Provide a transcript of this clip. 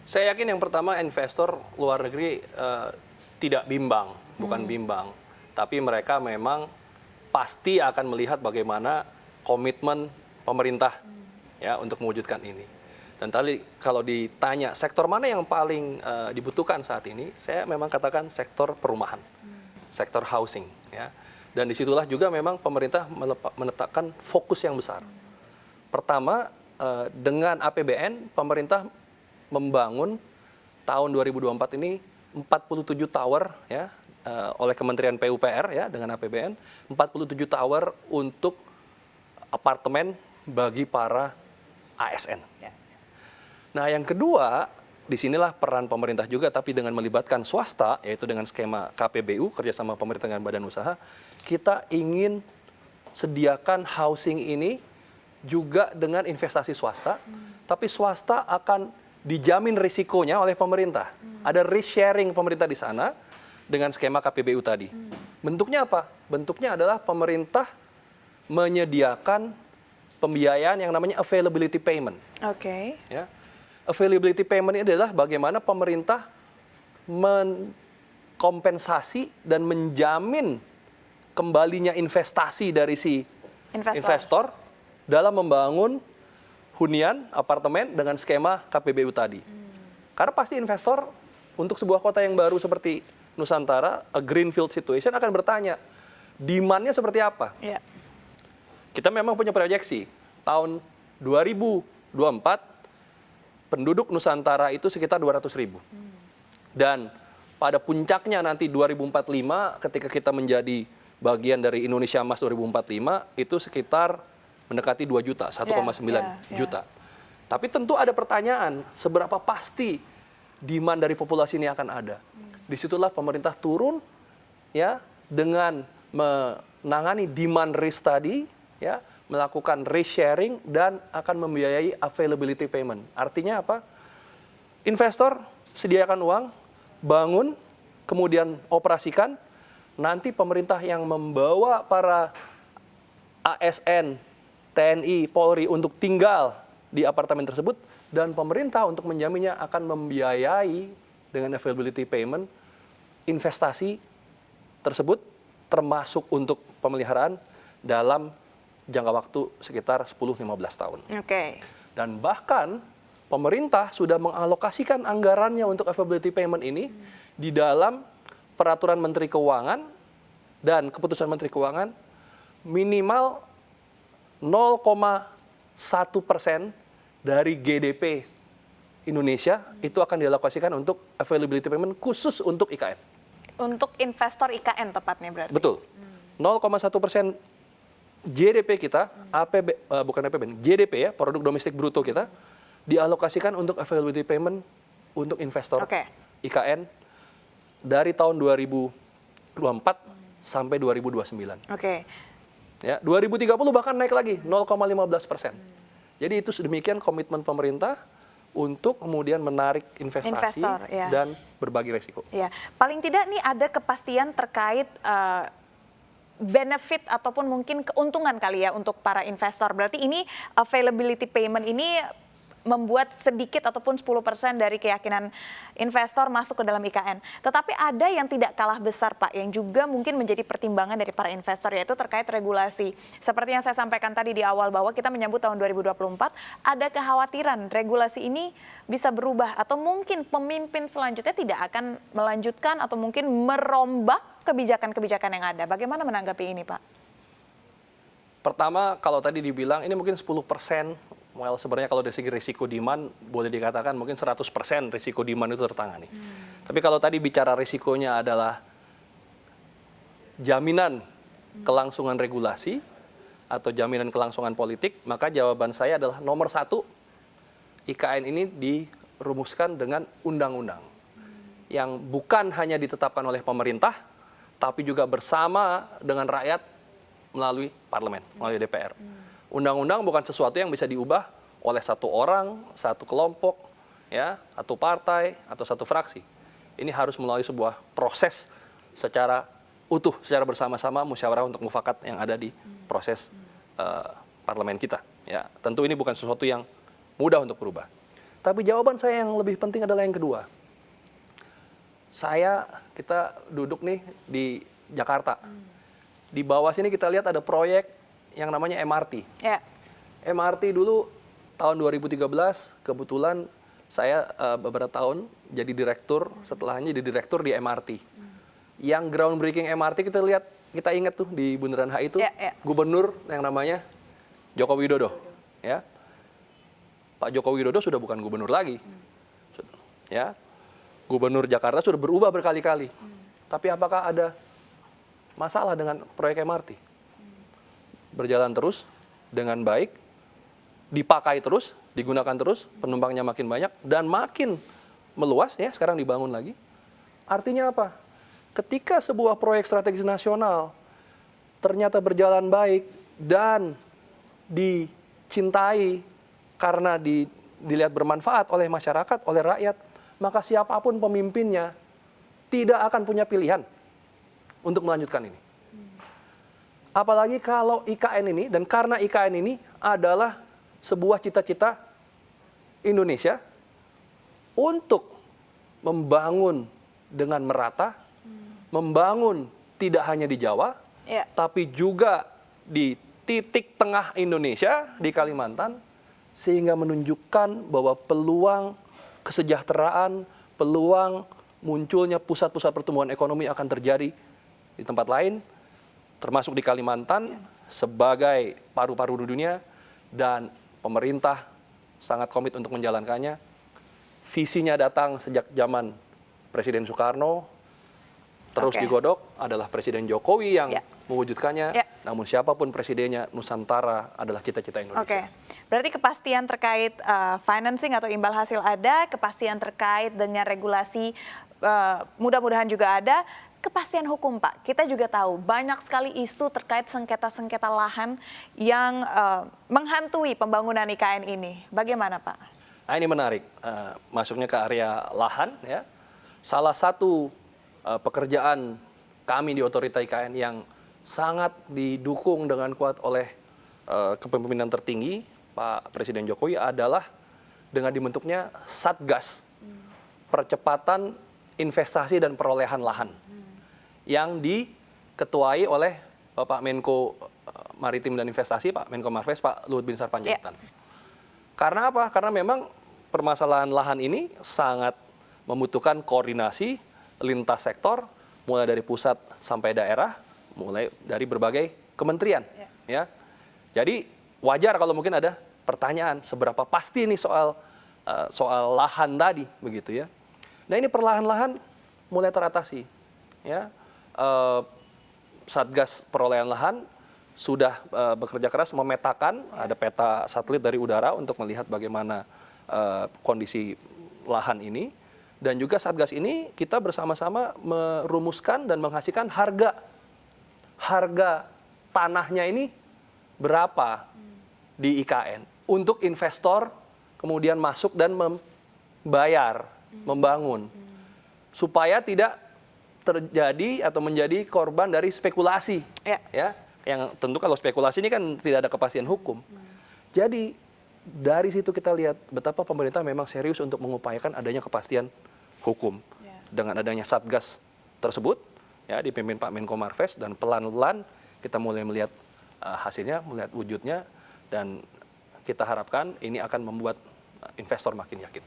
Saya yakin yang pertama investor luar negeri tidak bimbang, bukan bimbang, tapi mereka memang pasti akan melihat bagaimana komitmen pemerintah ya untuk mewujudkan ini. Dan tadi kalau ditanya sektor mana yang paling dibutuhkan saat ini, saya memang katakan sektor perumahan, sektor housing ya. Dan disitulah juga memang pemerintah menetapkan fokus yang besar. Pertama, dengan APBN, pemerintah membangun tahun 2024 ini 47 tower ya, oleh Kementerian PUPR ya, dengan APBN, 47 tower untuk apartemen bagi para ASN. Nah, yang kedua, disinilah peran pemerintah juga, tapi dengan melibatkan swasta, yaitu dengan skema KPBU, kerjasama pemerintah dengan badan usaha, kita ingin sediakan housing ini juga dengan investasi swasta, tapi swasta akan dijamin risikonya oleh pemerintah. Ada risk sharing pemerintah di sana dengan skema KPBU tadi. Bentuknya apa? Bentuknya adalah pemerintah menyediakan pembiayaan yang namanya availability payment. Oke. Ya. Availability payment ini adalah bagaimana pemerintah mengkompensasi dan menjamin kembalinya investasi dari si investor dalam membangun hunian, apartemen dengan skema KPBU tadi. Karena pasti investor untuk sebuah kota yang baru seperti Nusantara, a greenfield situation, akan bertanya, demand-nya seperti apa? Ya. Kita memang punya proyeksi, tahun 2024, penduduk Nusantara itu sekitar 200.000. Dan pada puncaknya nanti 2045, ketika kita menjadi bagian dari Indonesia Emas 2045, itu sekitar mendekati 2 juta, 1,9 juta. Tapi tentu ada pertanyaan, seberapa pasti demand dari populasi ini akan ada? Disitulah pemerintah turun ya dengan menangani demand risk tadi, ya, melakukan risk sharing dan akan membiayai availability payment. Artinya apa? Investor sediakan uang, bangun, kemudian operasikan, nanti pemerintah yang membawa para ASN, TNI, Polri untuk tinggal di apartemen tersebut, dan pemerintah untuk menjaminnya akan membiayai dengan availability payment investasi tersebut, termasuk untuk pemeliharaan dalam jangka waktu sekitar 10-15 tahun. Oke. Dan bahkan pemerintah sudah mengalokasikan anggarannya untuk availability payment ini di dalam peraturan Menteri Keuangan dan keputusan Menteri Keuangan minimal 0,1% dari GDP Indonesia itu akan dialokasikan untuk availability payment khusus untuk IKN. Untuk investor IKN tepatnya berarti? Betul. 0,1% GDP kita, bukan APBN, GDP ya, produk domestik bruto kita, dialokasikan untuk availability payment untuk investor IKN dari tahun 2024 sampai 2029. Ya, 2030 bahkan naik lagi 0,15%. Jadi itu sedemikian komitmen pemerintah untuk kemudian menarik investasi dan berbagi resiko. Ya, paling tidak nih ada kepastian terkait benefit ataupun mungkin keuntungan kali ya untuk para investor. Berarti ini availability payment ini membuat sedikit ataupun 10% dari keyakinan investor masuk ke dalam IKN. Tetapi ada yang tidak kalah besar Pak, yang juga mungkin menjadi pertimbangan dari para investor, yaitu terkait regulasi. Seperti yang saya sampaikan tadi di awal bahwa kita menyambut tahun 2024, ada kekhawatiran regulasi ini bisa berubah atau mungkin pemimpin selanjutnya tidak akan melanjutkan atau mungkin merombak kebijakan-kebijakan yang ada. Bagaimana menanggapi ini Pak? Pertama, kalau tadi dibilang ini mungkin 10%, well, sebenarnya kalau dari segi risiko demand, boleh dikatakan mungkin 100% risiko demand itu tertangani. Tapi kalau tadi bicara risikonya adalah jaminan kelangsungan regulasi atau jaminan kelangsungan politik, maka jawaban saya adalah nomor 1, IKN ini dirumuskan dengan undang-undang. Yang bukan hanya ditetapkan oleh pemerintah, tapi juga bersama dengan rakyat melalui parlemen, melalui DPR. Undang-undang bukan sesuatu yang bisa diubah oleh satu orang, satu kelompok, ya, satu partai, atau satu fraksi. Ini harus melalui sebuah proses secara utuh, secara bersama-sama, musyawarah untuk mufakat yang ada di proses parlemen kita. Ya, tentu ini bukan sesuatu yang mudah untuk berubah. Tapi jawaban saya yang lebih penting adalah yang kedua. Kita duduk nih di Jakarta. Di bawah sini kita lihat ada proyek yang namanya MRT. Ya. MRT dulu tahun 2013 kebetulan saya beberapa tahun jadi direktur, setelahnya jadi direktur di MRT. Yang groundbreaking MRT kita ingat tuh di Bundaran HI itu gubernur yang namanya Joko Widodo, ya. Pak Joko Widodo sudah bukan gubernur lagi, ya. Gubernur Jakarta sudah berubah berkali-kali. Tapi apakah ada masalah dengan proyek MRT? Berjalan terus dengan baik, dipakai terus, digunakan terus, penumpangnya makin banyak dan makin meluas, ya. Sekarang dibangun lagi. Artinya apa? Ketika sebuah proyek strategis nasional ternyata berjalan baik dan dicintai karena dilihat bermanfaat oleh masyarakat, oleh rakyat, maka siapapun pemimpinnya tidak akan punya pilihan untuk melanjutkan ini. Apalagi kalau IKN ini, dan karena IKN ini adalah sebuah cita-cita Indonesia untuk membangun dengan merata, membangun tidak hanya di Jawa, tapi juga di titik tengah Indonesia, di Kalimantan, sehingga menunjukkan bahwa peluang kesejahteraan, peluang munculnya pusat-pusat pertumbuhan ekonomi akan terjadi di tempat lain, termasuk di Kalimantan sebagai paru-paru dunia, dan pemerintah sangat komit untuk menjalankannya. Visinya datang sejak zaman Presiden Soekarno, terus digodok adalah Presiden Jokowi yang mewujudkannya. Namun siapapun presidennya, Nusantara adalah cita-cita Indonesia. Berarti kepastian terkait financing atau imbal hasil ada, kepastian terkait dengan regulasi mudah-mudahan juga ada, kepastian hukum Pak. Kita juga tahu banyak sekali isu terkait sengketa-sengketa lahan yang menghantui pembangunan IKN ini. Bagaimana Pak? Nah, ini menarik, masuknya ke area lahan, ya. Salah satu pekerjaan kami di Otorita IKN yang sangat didukung dengan kuat oleh kepemimpinan tertinggi Pak Presiden Jokowi adalah dengan dibentuknya Satgas Percepatan Investasi dan Perolehan Lahan yang diketuai oleh Bapak Menko Maritim dan Investasi, Pak Menko Marves, Pak Luhut Binsar Panjaitan. Karena apa? Karena memang permasalahan lahan ini sangat membutuhkan koordinasi lintas sektor, mulai dari pusat sampai daerah, mulai dari berbagai kementerian. Ya. Jadi wajar kalau mungkin ada pertanyaan seberapa pasti ini soal lahan tadi, begitu ya. Nah ini perlahan-lahan mulai teratasi. Ya. Satgas Perolehan Lahan sudah bekerja keras memetakan, ada peta satelit dari udara untuk melihat bagaimana kondisi lahan ini. Dan juga Satgas ini kita bersama-sama merumuskan dan menghasilkan harga tanahnya ini berapa di IKN untuk investor kemudian masuk dan membayar, membangun, supaya tidak terjadi atau menjadi korban dari spekulasi, ya. Yang tentu kalau spekulasi ini kan tidak ada kepastian hukum. Jadi dari situ kita lihat betapa pemerintah memang serius untuk mengupayakan adanya kepastian hukum. Dengan adanya Satgas tersebut, ya dipimpin Pak Menko Marves, dan pelan-pelan kita mulai melihat hasilnya, melihat wujudnya, dan kita harapkan ini akan membuat investor makin yakin.